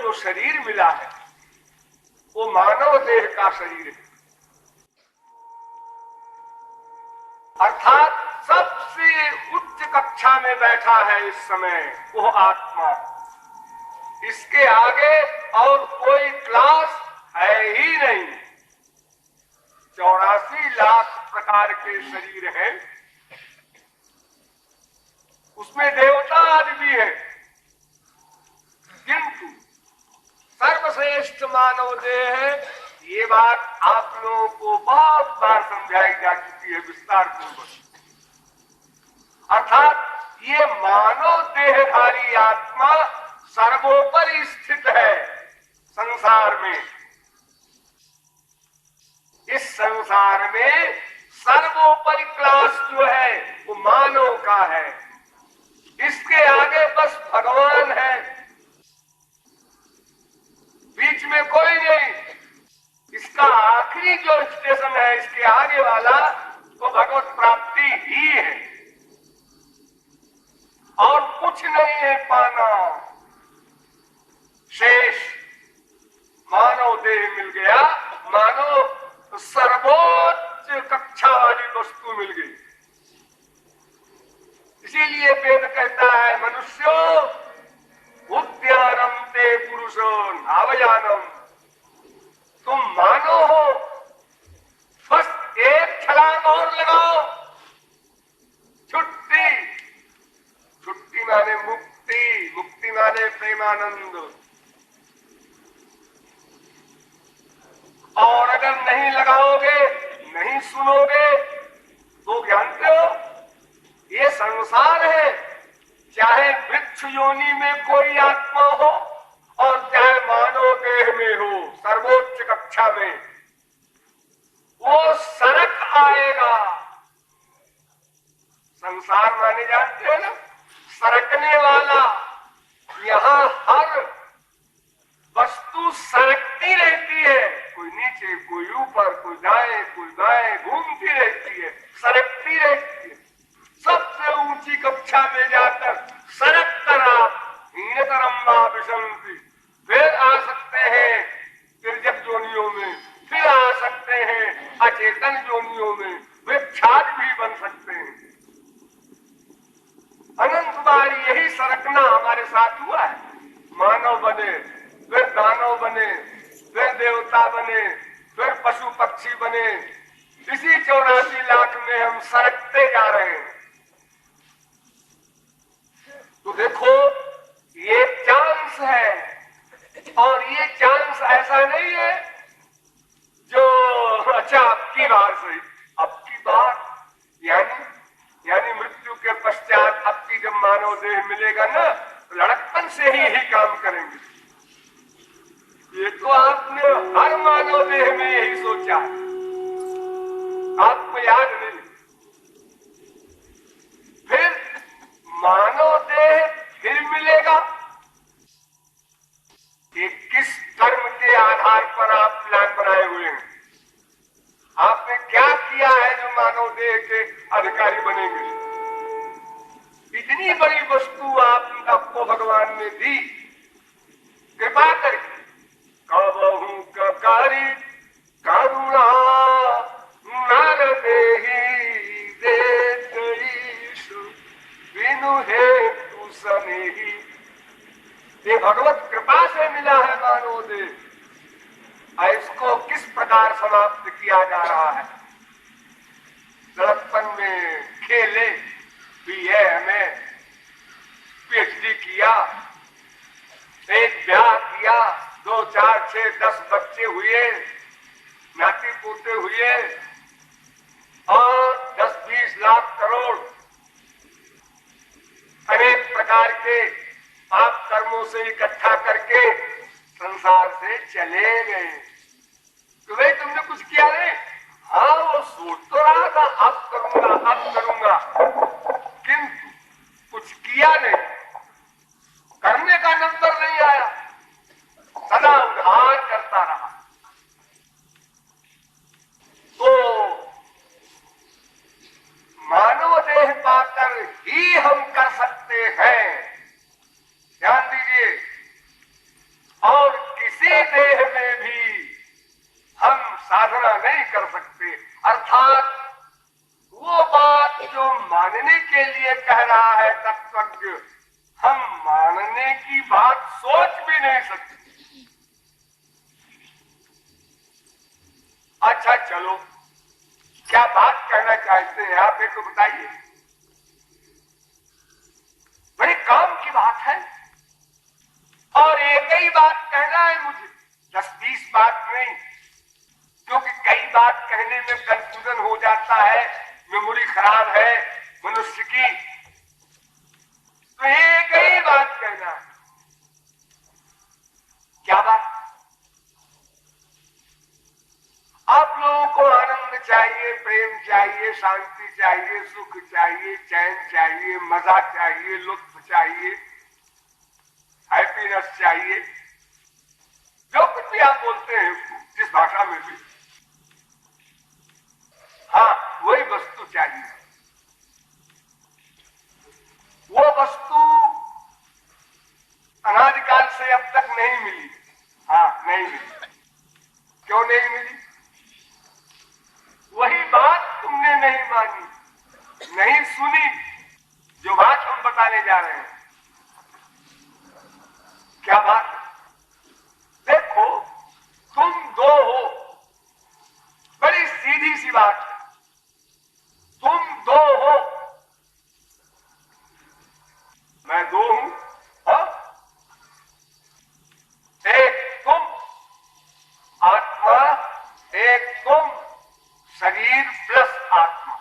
जो शरीर मिला है वो मानव देह का शरीर है, अर्थात सबसे उच्च कक्षा में बैठा है इस समय वो आत्मा। इसके आगे और कोई क्लास है ही नहीं। 84 लाख प्रकार के शरीर हैं, उसमें देवता आदि भी है, किंतु सर्वश्रेष्ठ मानव देह है। ये बात आप लोगों को बहुत बार समझाई जा चुकी है विस्तार पूर्वक। अर्थात ये मानव देहधारी आत्मा सर्वोपरि स्थित है संसार में। इस संसार में सर्वोपरि क्लास जो है वो मानव का है, इसके आगे बस भगवान है, बीच में कोई नहीं। इसका आखिरी जो स्टेशन है, इसके आगे वाला वो भगवत प्राप्ति ही है और कुछ नहीं है पाना। शेष मानव देह मिल गया, मानव सर्वोच्च कक्षा वाली वस्तु मिल गई। इसीलिए वेद कहता है मनुष्यो उद्यानम ते पुरुषो नावयानम। तुम मानो हो, बस एक छलांग और लगाओ, छुट्टी। छुट्टी माने मुक्ति, मुक्ति माने प्रेमानंद। और अगर नहीं लगाओगे, नहीं सुनोगे तो जानते हो ये संसार है, चाहे वृक्ष योनि में कोई आत्मा हो और चाहे मानव देह में हो सर्वोच्च कक्षा में, वो सरक आएगा। संसार माने जानते हो ना, सरकने वाला। यहाँ हर वस्तु सरकती रहती है, कोई नीचे कोई ऊपर, कोई दाएं कोई बाएं, घूमती रहती है, सरकती रहती है। सबसे ऊंची कक्षा में जाकर सरक कर आप हीनतरम्बा विशंति, फिर आ सकते हैं तिर्यक जोनियों में, फिर आ सकते हैं अचेतन जोनियों में, वृक्षाद भी बन सकते हैं। अनंत बार यही सरकना हमारे साथ हुआ है। मानव बने, फिर दानव बने, फिर देवता बने, फिर पशु पक्षी बने। इसी 84 लाख में हम सरकते जा रहे हैं। तो देखो ये चांस है, और ये चांस ऐसा नहीं है जो अच्छा अब की बार सही, अब की बार यानी मृत्यु के पश्चात अब की जब मानव देह मिलेगा ना, लड़कपन से ही काम करेंगे। ये तो आपने हर मानव देह में यही सोचा, आपको याद नहीं। फिर मानव देह फिर मिलेगा कि किस कर्म के आधार पर आप प्लान बनाए हुए हैं, आपने क्या किया है जो मानव देह के अधिकारी बनेंगे। इतनी बड़ी वस्तु आपको भगवान ने दी कृपा करके। कबहू ककारी करुणा नर देहि देत ईशु बिनु हेतु सनेही। ये भगवत कृपा से मिला है मानव देह। इसको किस प्रकार समाप्त किया जा रहा है। लड़कपन में खेले भी है, हमें पीएचडी किया, एक ब्याह किया, 2, 4, 6, 10 बच्चे हुए, नाती पोते हुए, और 10-20 लाख करोड़ अनेक प्रकार के पाप कर्मों से इकट्ठा करके संसार से चले गए। तो भाई तुमने कुछ किया नहीं? हाँ, वो सोच तो रहा था अब करूंगा अब करूंगा, किंतु कुछ किया नहीं, करने का नंबर नहीं आया, सदा उधार करता रहा। तो मानव देह पाकर ही हम कर सकते हैं, ध्यान दीजिए। और अच्छा चलो, क्या बात कहना चाहते हैं आप, एक तो बताइए। बड़े काम की बात है और एक ही बात कहना है मुझे, 10-20 बात नहीं, क्योंकि कई बात कहने में कंफ्यूजन हो जाता है, मेमोरी खराब है मनुष्य की। तो एक ही बात कहना है। क्या बात? आप लोगों को आनंद चाहिए, प्रेम चाहिए, शांति चाहिए, सुख चाहिए, चैन चाहिए, मजा चाहिए, लुत्फ चाहिए, हैप्पीनेस चाहिए, जो कुछ भी आप बोलते हैं जिस भाषा में भी, हाँ वही वस्तु चाहिए। वो वस्तु अनादिकाल से अब तक नहीं मिली। हाँ नहीं मिली। क्यों नहीं मिली? वही बात तुमने नहीं मानी, नहीं सुनी, जो बात हम बताने जा रहे हैं। क्या बात? देखो, तुम दो हो, बड़ी सीधी सी बात है। तुम दो हो, मैं दो हूं, हाँ? एक तुम आत्मा, एक तुम शरीर प्लस आत्मा।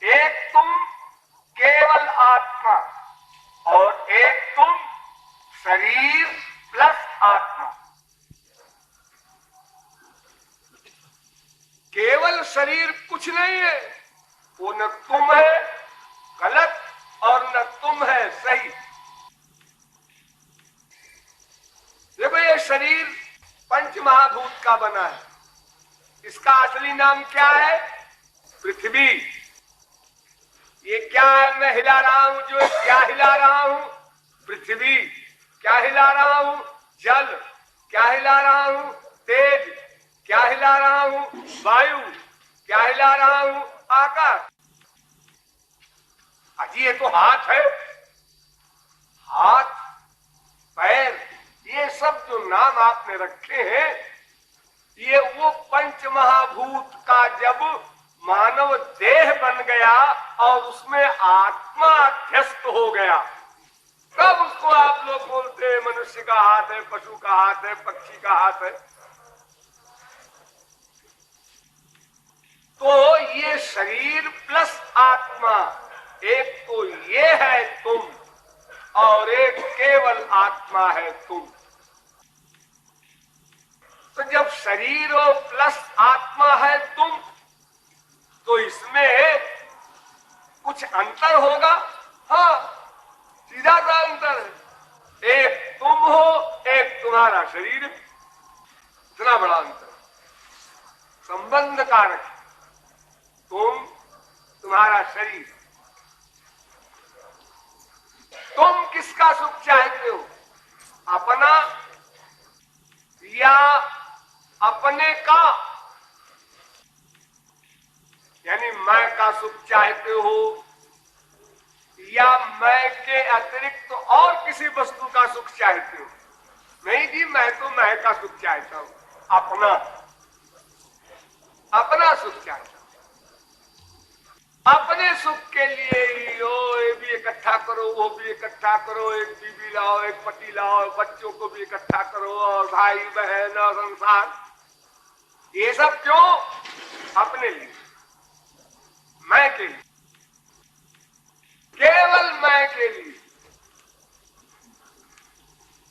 एक तुम केवल आत्मा और एक तुम शरीर प्लस आत्मा। केवल शरीर कुछ नहीं है, वो न तुम है गलत और न तुम है सही। देखो, ये शरीर पंच महाभूत का बना है। इसका असली नाम क्या है? पृथ्वी। ये क्या है मैं हिला रहा हूं, जो क्या हिला रहा हूं? पृथ्वी। क्या हिला रहा हूं? जल। क्या हिला रहा हूं? तेज। क्या हिला रहा हूं? वायु। क्या हिला रहा हूं? आकाश। अजी ये तो हाथ है, हाथ पैर, ये सब जो नाम आपने रखे हैं, ये वो पंच महाभूत का जब मानव देह बन गया और उसमें आत्मा अध्यस्त हो गया, तब उसको आप लोग बोलते हैं मनुष्य का हाथ है, पशु का हाथ है, पक्षी का हाथ है। तो ये शरीर प्लस आत्मा, एक तो ये है तुम और एक केवल आत्मा है तुम। तो जब शरीर और प्लस आत्मा है तुम, तो इसमें कुछ अंतर होगा। हाँ, सीधा सा अंतर है। एक तुम हो, एक तुम्हारा शरीर। इतना बड़ा अंतर, संबंध कारक। तुम, तुम्हारा शरीर। तुम किसका सुख चाहते हो? अपना या अपने का? यानी मैं का सुख चाहते हो या मैं के अतिरिक्त तो और किसी वस्तु का सुख चाहते हो? नहीं जी, मैं तो मैं का सुख चाहता हूं, अपना, अपना सुख चाहता हूं। अपने सुख के लिए ही हो, ये भी इकट्ठा करो, वो भी इकट्ठा करो, एक बीबी लाओ, एक पति लाओ, बच्चों को भी इकट्ठा करो, और भाई बहन और संसार, ये सब क्यों? अपने लिए, मैं के लिए, केवल मैं के लिए,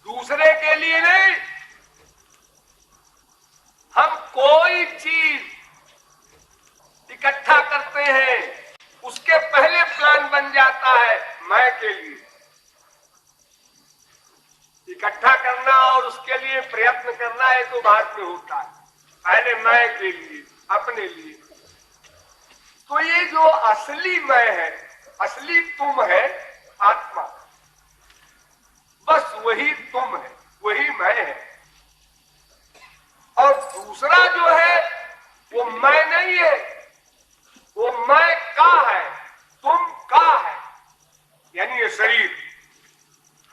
दूसरे के लिए नहीं। हम कोई चीज इकट्ठा करते हैं, उसके पहले प्लान बन जाता है मैं के लिए। इकट्ठा करना और उसके लिए प्रयत्न करना है तो बाद में होता है, पहले मैं के लिए, अपने लिए। तो ये जो असली मैं है, असली तुम है आत्मा, बस वही तुम है, वही मैं है। और दूसरा जो है वो मैं नहीं है, वो मैं का है, तुम का है। यानी ये शरीर,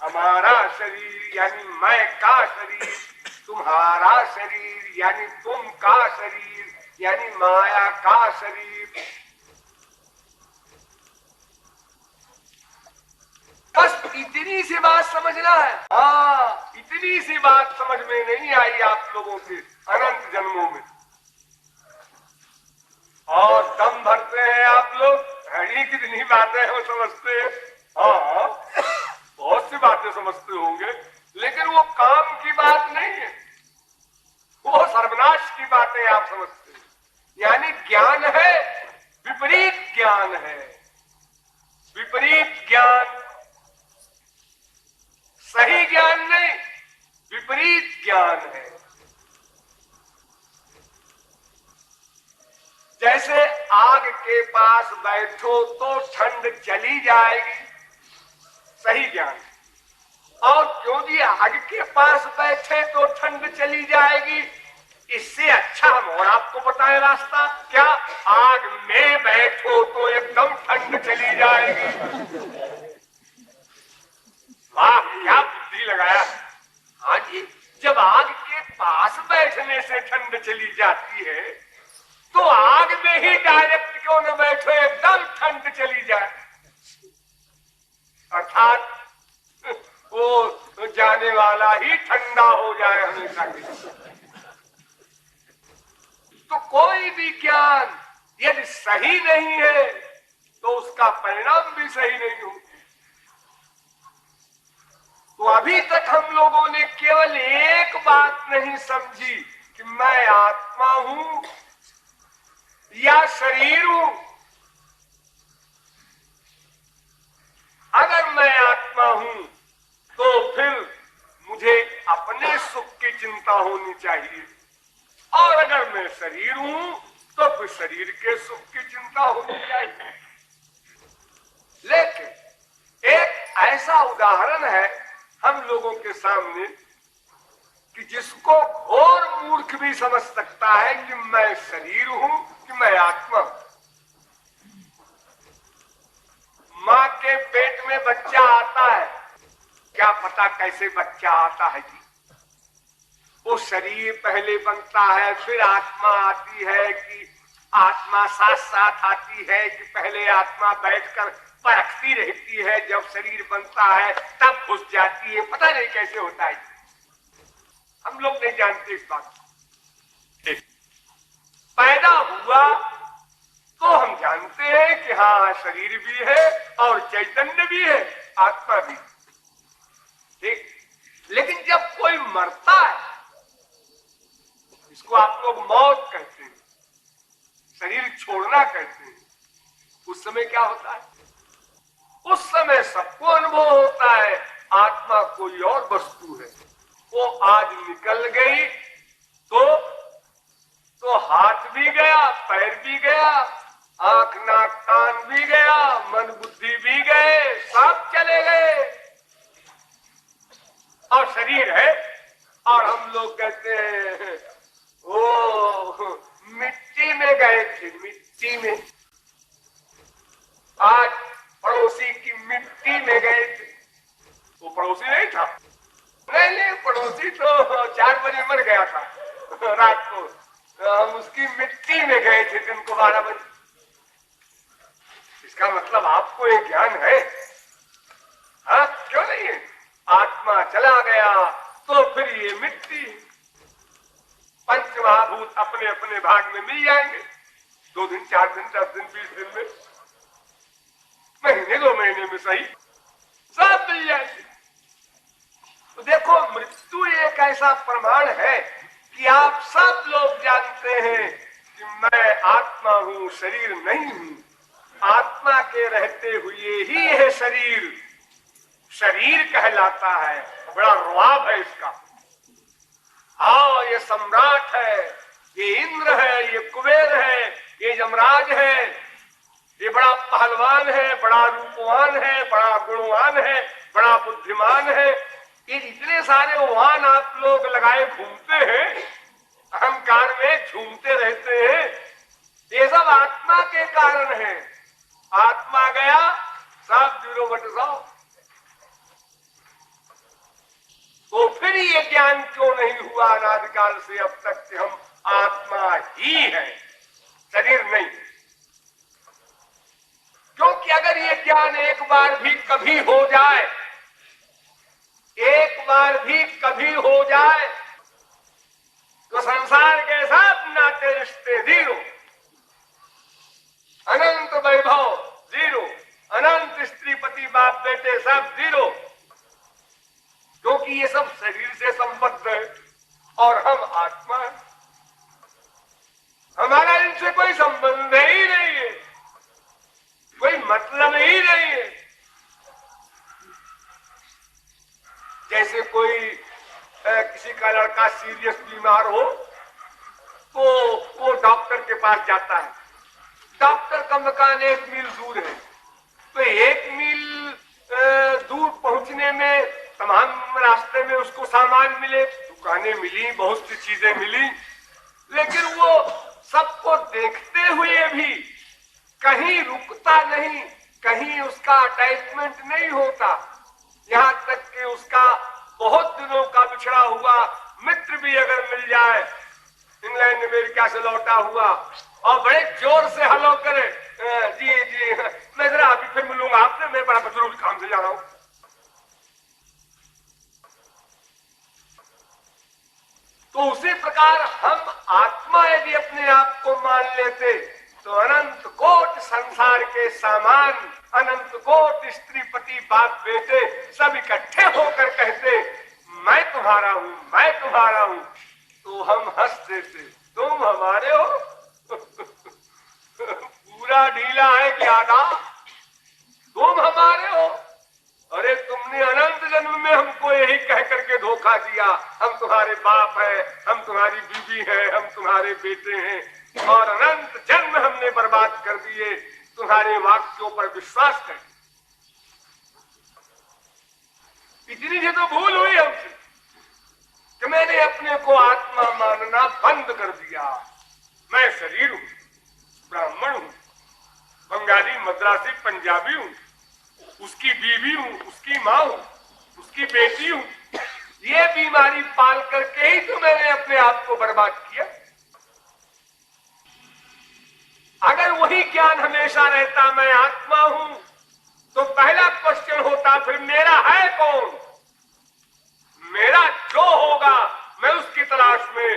हमारा शरीर, यानी मैं का शरीर, तुम्हारा शरीर यानी तुम का शरीर यानी माया का शरीर। बस इतनी सी बात समझना है। हाँ, इतनी सी बात समझ में नहीं आई आप लोगों के अनंत जन्मों में। और दम भरते हैं आप लोग, घड़ी कितनी बातें हो समझते हैं। हाँ, बहुत सी बातें समझते होंगे, लेकिन वो काम की बात नहीं है, वो सर्वनाश की बातें आप समझते हैं। यानी ज्ञान है, विपरीत ज्ञान है। विपरीत ज्ञान, सही ज्ञान नहीं, विपरीत ज्ञान है। जैसे आग के पास बैठो तो ठंड चली जाएगी, सही ज्ञान। और क्योंकि आग के पास बैठे तो ठंड चली जाएगी, इससे अच्छा हम और आपको बताएं रास्ता क्या? आग में बैठो तो एकदम ठंड चली जाएगी। वाह, क्या बुद्धि लगाया। हाँ जी, जब आग के पास बैठने से ठंड चली जाती है तो आग में ही डायरेक्ट क्यों न बैठो, एकदम ठंड चली जाए। अर्थात वो जाने वाला ही ठंडा हो जाए हमेशा के लिए। तो कोई भी ज्ञान यदि सही नहीं है तो उसका परिणाम भी सही नहीं हो। तो अभी तक हम लोगों ने केवल एक बात नहीं समझी कि मैं आत्मा हूं या शरीर हूं। अगर मैं आत्मा हूं तो फिर मुझे अपने सुख की चिंता होनी चाहिए, और अगर मैं शरीर हूं तो फिर शरीर के सुख की चिंता होनी चाहिए। लेकिन एक ऐसा उदाहरण है हम लोगों के सामने कि जिसको घोर मूर्ख भी समझ सकता है कि मैं शरीर हूं कि मैं आत्मा हूं। मां के पेट में बच्चा आता है, क्या पता कैसे बच्चा आता है जी। वो शरीर पहले बनता है, फिर आत्मा आती है कि आत्मा साथ साथ आती है कि पहले आत्मा बैठकर परखती रहती है, जब शरीर बनता है तब घुस जाती है। पता नहीं कैसे होता है, हम लोग नहीं जानते इस बात को। पैदा हुआ तो हम जानते हैं कि हाँ शरीर भी है और चैतन्य भी है, आत्मा भी। ठीक, लेकिन जब कोई मरता है, इसको आप लोग मौत कहते हैं, शरीर छोड़ना कहते हैं, उस समय क्या होता है? उस समय सबको अनुभव होता है आत्मा कोई और वस्तु है। वो आज निकल गई तो हाथ भी गया, पैर भी गया, आंख नाक कान भी गया, मन बुद्धि भी गए, सब चले गए, और शरीर है। और हम लोग कहते हैं ओ मिट्टी में गए थे, मिट्टी में। आज पड़ोसी की मिट्टी में गए थे। वो पड़ोसी नहीं था, नहीं, पड़ोसी तो 4 बजे मर गया था रात को, हम उसकी मिट्टी में गए थे दिन को 12 बजे। इसका मतलब आपको ये ज्ञान है? हाँ, क्यों नहीं है? आत्मा चला गया तो फिर ये मिट्टी, पंच महाभूत अपने अपने भाग में मिल जाएंगे। 2 दिन, 4 दिन, 10 दिन, 20 दिन में, महीने 2 महीने में सही, सब मिल जाएंगे। तो देखो, मृत्यु एक ऐसा प्रमाण है कि आप सब लोग जानते हैं कि मैं आत्मा हूं, शरीर नहीं हूं। आत्मा के रहते हुए ही यह शरीर कहलाता है। बड़ा रुआब है इसका। हाँ, ये सम्राट है, ये इंद्र है, ये कुबेर है, ये यमराज है, ये बड़ा पहलवान है, बड़ा रूपवान है, बड़ा गुणवान है, बड़ा बुद्धिमान है। ये इतने सारे वाहन आप लोग लगाए घूमते हैं, अहंकार में झूमते रहते हैं, ये सब आत्मा के कारण है। आत्मा गया, सब 0 बट 100। तो फिर ये ज्ञान क्यों नहीं हुआ अनादिकाल से अब तक कि हम आत्मा ही है, शरीर नहीं? क्योंकि अगर ये ज्ञान एक बार भी कभी हो जाए, एक बार भी कभी हो जाए, तो संसार के सब नाते रिश्ते जीरो, अनंत वैभव जीरो, अनंत स्त्री पति बाप बेटे सब जीरो, क्योंकि ये सब शरीर से संबद्ध है और हम आत्मा है। हमारा इनसे कोई संबंध ही नहीं है, कोई मतलब ही नहीं है। जैसे कोई किसी का लड़का सीरियस बीमार हो तो वो डॉक्टर के पास जाता है। डॉक्टर का मकान 1 मील दूर है, तो 1 मील दूर पहुंचने में तमाम रास्ते में उसको सामान मिले, दुकानें मिली, बहुत सी चीजें मिली, लेकिन वो सबको देखते हुए भी कहीं रुकता नहीं, कहीं उसका अटैचमेंट नहीं होता। यहां तक कि उसका बहुत दिनों का बिछड़ा हुआ मित्र भी अगर मिल जाए, इंग्लैंड अमेरिका से लौटा हुआ, और बड़े जोर से हेलो करे, जी जी मैं जरा अभी फिर मिलूंगा आपसे, मैं बड़ा जरूरी काम से जा रहा हूं। तो उसी प्रकार हम आत्मा यदि अपने आप को मान लेते तो अनंत कोट संसार के सामान, अनंत कोट स्त्री पति बाप बेटे सब इकट्ठे होकर कहते मैं तुम्हारा हूं, मैं तुम्हारा हूं, तो हम हंस देते, तुम हमारे हो? पूरा ढीला है क्या ना? तुम हमारे हो? अरे तुमने अनंत जन्म में हमको यही कह करके धोखा दिया, हम तुम्हारे बाप हैं, हम तुम्हारी बीवी हैं, हम तुम्हारे बेटे हैं, और अनंत जन्म हमने बर्बाद कर दिए तुम्हारे वाक्यों पर विश्वास कर। इतनी से तो भूल हुई हमसे कि मैंने अपने को आत्मा मानना बंद कर दिया। मैं शरीर हूं, ब्राह्मण हूं, बंगाली मद्रासी पंजाबी हूं, उसकी बीवी हूं, उसकी मां हूं, उसकी बेटी हूं। ये बीमारी पाल करके ही तो मैंने अपने आप को बर्बाद किया। अगर वही ज्ञान हमेशा रहता मैं आत्मा हूं, तो पहला क्वेश्चन होता फिर मेरा है कौन? मेरा जो होगा मैं उसकी तलाश में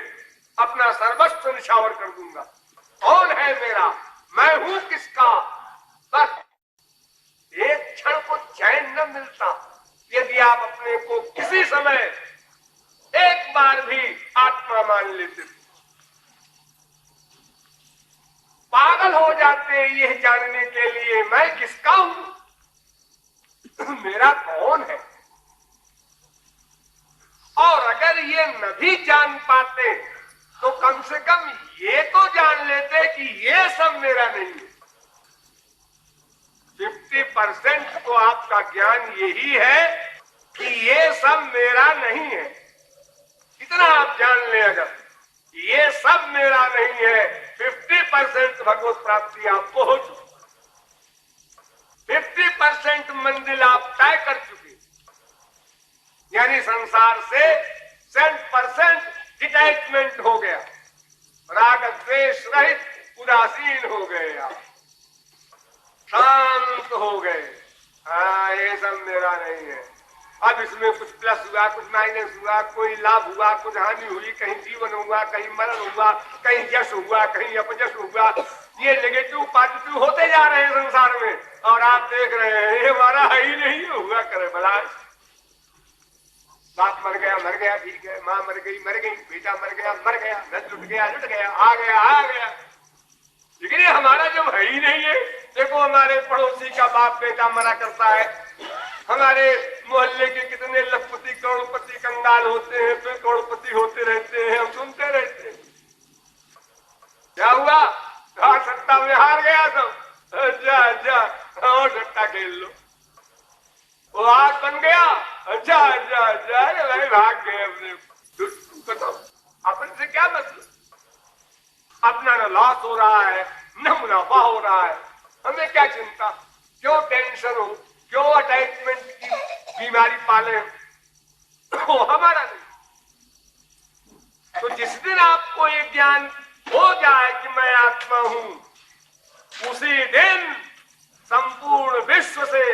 अपना सर्वस्व निछावर कर दूंगा। कौन है मेरा? मैं हूं किसका? बस एक क्षण को चैन न मिलता यदि आप अपने को किसी समय एक बार भी आत्मा मान लेते। पागल हो जाते ये जानने के लिए मैं किसका हूं, मेरा कौन है। और अगर ये न भी जान पाते तो कम से कम ये तो जान लेते कि ये सब मेरा नहीं है। 50% तो आपका ज्ञान यही है कि ये सब मेरा नहीं है। इतना आप जान लें, अगर ये सब मेरा नहीं है, 50% भगवत प्राप्ति आपको हो चुकी, 50% मंजिल आप तय कर चुके, यानी संसार से 100% डिटैचमेंट हो गया, राग द्वेष रहित उदासीन हो गए, आप शांत हो गए। हाँ, ये सब मेरा नहीं है। अब इसमें कुछ प्लस हुआ, कुछ माइनस हुआ, कोई लाभ हुआ, कुछ हानि हुई, कहीं जीवन हुआ, कहीं मरण हुआ, कहीं यश हुआ, कहीं अपयश हुआ, ये नेगेटिव पॉजिटिव होते जा रहे हैं संसार में, और आप देख रहे हैं ये हमारा है ही नहीं, हुआ करे भला। बाप मर गया ठीक है, माँ मर गई, बेटा मर गया, धन लुट गया, आ गया, लेकिन ये हमारा जब है ही नहीं है। देखो हमारे पड़ोसी का बाप बेटा मरा करता है, हमारे मोहल्ले के कितने लखपति करोड़पति कंगाल होते हैं, फिर करोड़पति होते रहते हैं, हम सुनते रहते हैं। क्या हुआ? सत्ता में हार गया सब, जा और सट्टा खेल लो। वो आज बन गया, अच्छा भाई भाग गए अपने। बताओ अपन से क्या मतलब? अपना न लॉस हो रहा है, न मुनाफा हो रहा है, हमें क्या चिंता? क्यों टेंशन हो? क्यों अटैचमेंट की बीमारी पाले? वो हमारा नहीं। तो जिस दिन आपको ये ज्ञान हो जाए कि मैं आत्मा हूं, उसी दिन संपूर्ण विश्व से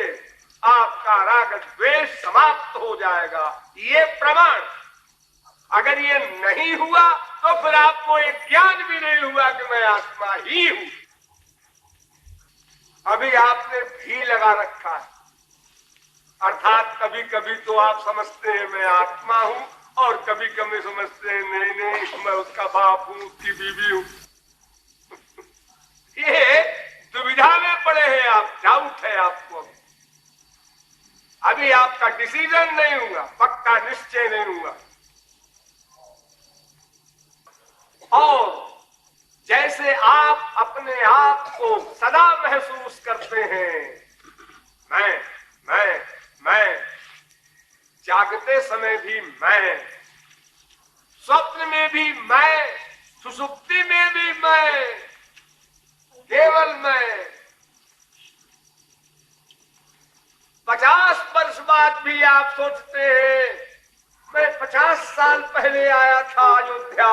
आपका राग द्वेष समाप्त हो जाएगा। ये प्रमाण। अगर ये नहीं हुआ तो फिर आपको एक ज्ञान भी नहीं हुआ कि मैं आत्मा ही हूं। अभी आपने भी लगा रखा है, अर्थात कभी कभी तो आप समझते हैं मैं आत्मा हूं, और कभी कभी समझते हैं नहीं नहीं मैं उसका बाप हूं, उसकी बीवी हूं। ये दुविधा में पड़े हैं आप, डाउट है आपको। अभी आपका डिसीजन नहीं हुआ, पक्का निश्चय नहीं हुआ। और जैसे आप अपने आप को सदा महसूस करते हैं मैं, जागते समय भी मैं, स्वप्न में भी मैं, सुषुप्ति में भी मैं, केवल मैं। 50 वर्ष बाद भी आप सोचते हैं मैं 50 साल पहले आया था अयोध्या,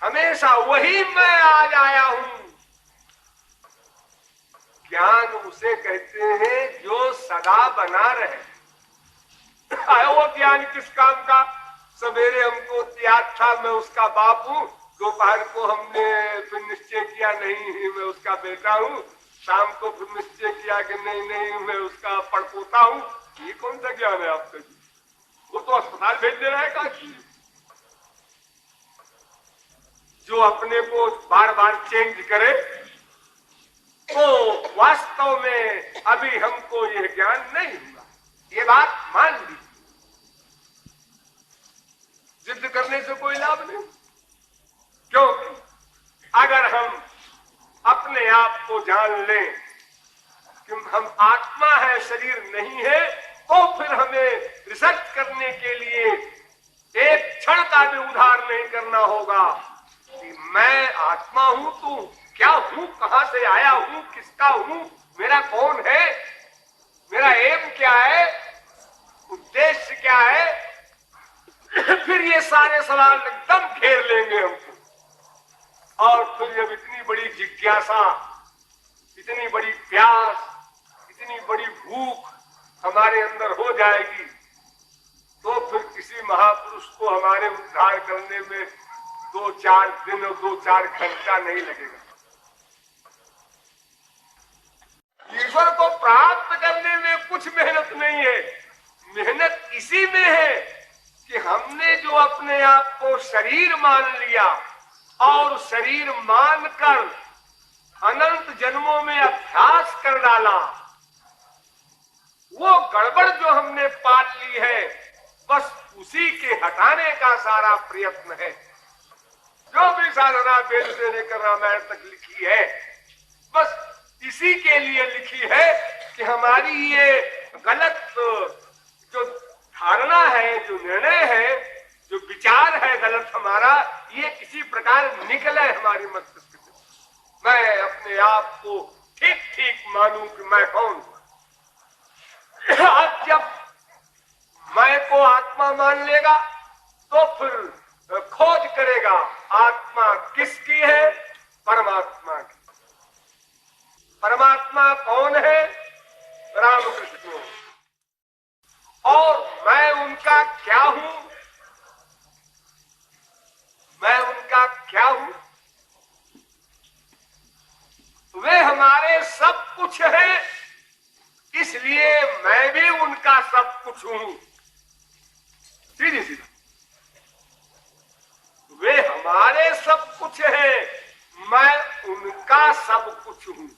हमेशा वही मैं आज आया हूं। ज्ञान उसे कहते हैं जो सदा बना रहे। वो ज्ञान किस काम का? सवेरे हमको याद था मैं उसका बाप हूं, दोपहर को हमने फिर निश्चय किया नहीं मैं उसका बेटा हूं, शाम को फिर निश्चय किया कि नहीं नहीं मैं उसका पड़पोता हूं। ये कौन सा ज्ञान है आपका? वो तो अस्पताल भेज दे रहा है काशी। जो अपने को बार बार चेंज करे, तो वास्तव में अभी हमको यह ज्ञान नहीं हुआ। ये बात मान ली। जिद करने से कोई लाभ नहीं, क्योंकि अगर हम अपने आप को जान लें कि हम आत्मा है, शरीर नहीं है, तो फिर हमें रिसर्च करने के लिए एक क्षण का भी उधार नहीं करना होगा कि मैं आत्मा हूं तो क्या हूं, कहां से आया हूं, किसका हूं, मेरा कौन है, मेरा एम क्या है, उद्देश्य क्या है। फिर ये सारे सवाल एकदम घेर लेंगे हमको। और फिर जब इतनी बड़ी जिज्ञासा, इतनी बड़ी प्यास, इतनी बड़ी भूख हमारे अंदर हो जाएगी, तो फिर किसी महापुरुष को हमारे उद्धार करने में 2-4 दिन और 2-4 घंटा नहीं लगेगा। ईश्वर को प्राप्त करने में कुछ मेहनत नहीं है। मेहनत इसी में है कि हमने जो अपने आप को शरीर मान लिया और शरीर मानकर अनंत जन्मों में अभ्यास कर डाला, वो गड़बड़ जो हमने पाल ली है, बस उसी के हटाने का सारा प्रयत्न है। जो भी साधना वेद से लेकर रामायण तक लिखी है, बस इसी के लिए लिखी है कि हमारी ये गलत जो धारणा है, जो निर्णय है, जो विचार है गलत हमारा, ये किसी प्रकार निकले हमारी मस्तिष्क से। मैं अपने आप को ठीक ठीक मानूं कि मैं कौन हूं। अब जब मैं को आत्मा मान लेगा तो फिर खोज करेगा आत्मा किसकी है? परमात्मा की। परमात्मा कौन है? रामकृष्ण। और मैं उनका क्या हूं? मैं उनका क्या हूं? वे हमारे सब कुछ हैं, इसलिए मैं भी उनका सब कुछ हूं। सीधी सीधी। वे हमारे सब कुछ हैं, मैं उनका सब कुछ हूं।